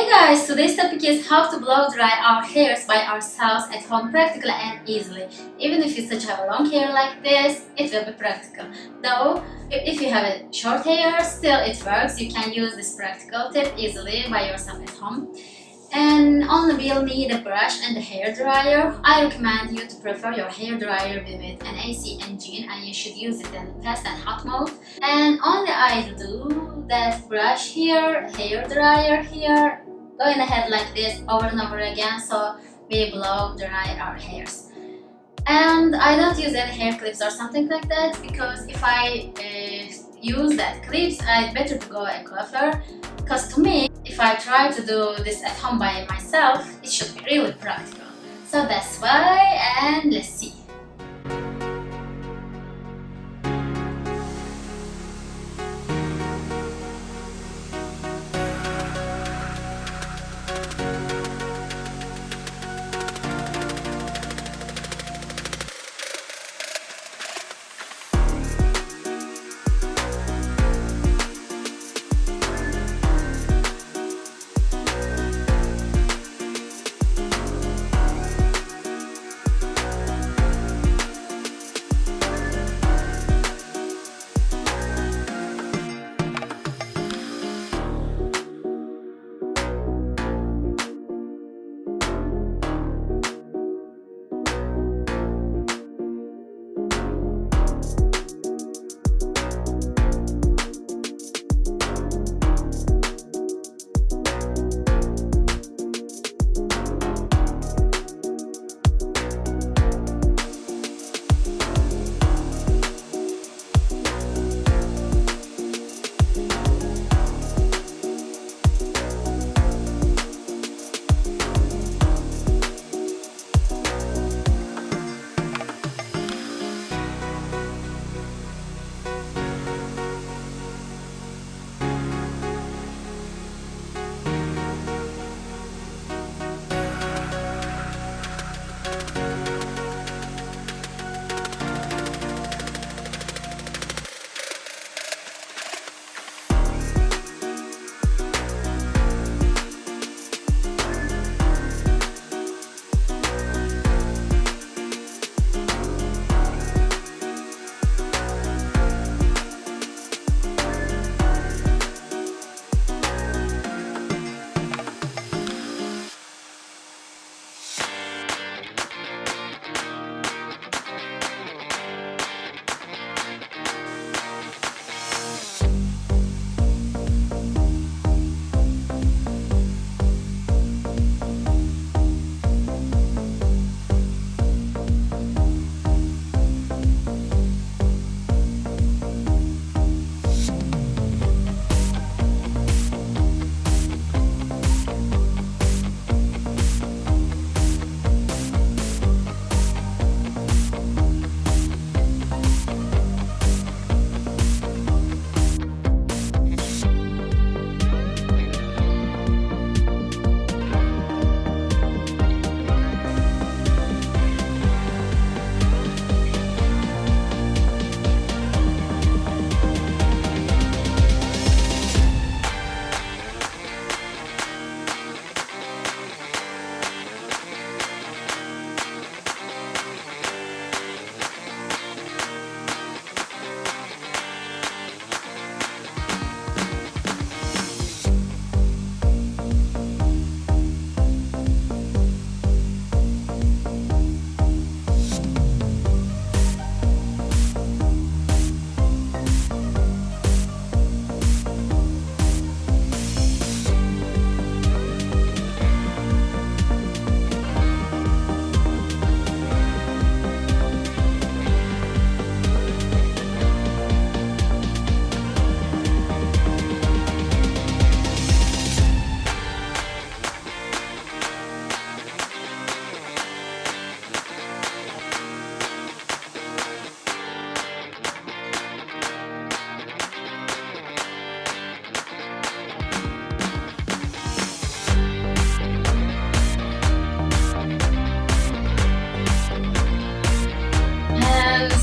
Guys, today's topic is how to blow dry our hairs by ourselves at home practically and easily. Even if you such have a long hair like this, it will be practical. Though, if you have a short hair, still it works. You can use this practical tip easily by yourself at home. And only we'll need a brush and a hair dryer. I recommend you to prefer your hair dryer with an AC engine, and you should use it in fast and hot mode. And only I do that brush here, hair dryer here, going ahead like this over and over again, so we blow dry our hairs. And I don't use any hair clips or something like that, because if I use that clips, I'd better to go a coiffeur, because to me, if I try to do this at home by myself, it should be really practical. So that's why, and let's see.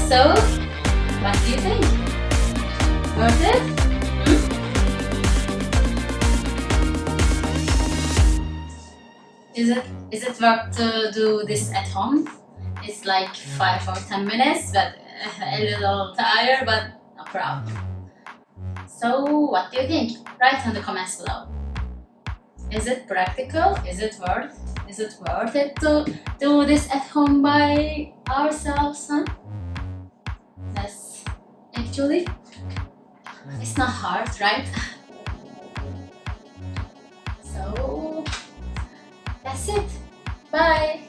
So, what do you think? Worth it? Is it worth to do this at home? It's like 5 or 10 minutes, but a little tired, but no problem. So what do you think? Write in the comments below. Is it practical? Is it worth it to do this at home by ourselves? Huh? Yes, actually, it's not hard, right? So that's it. Bye.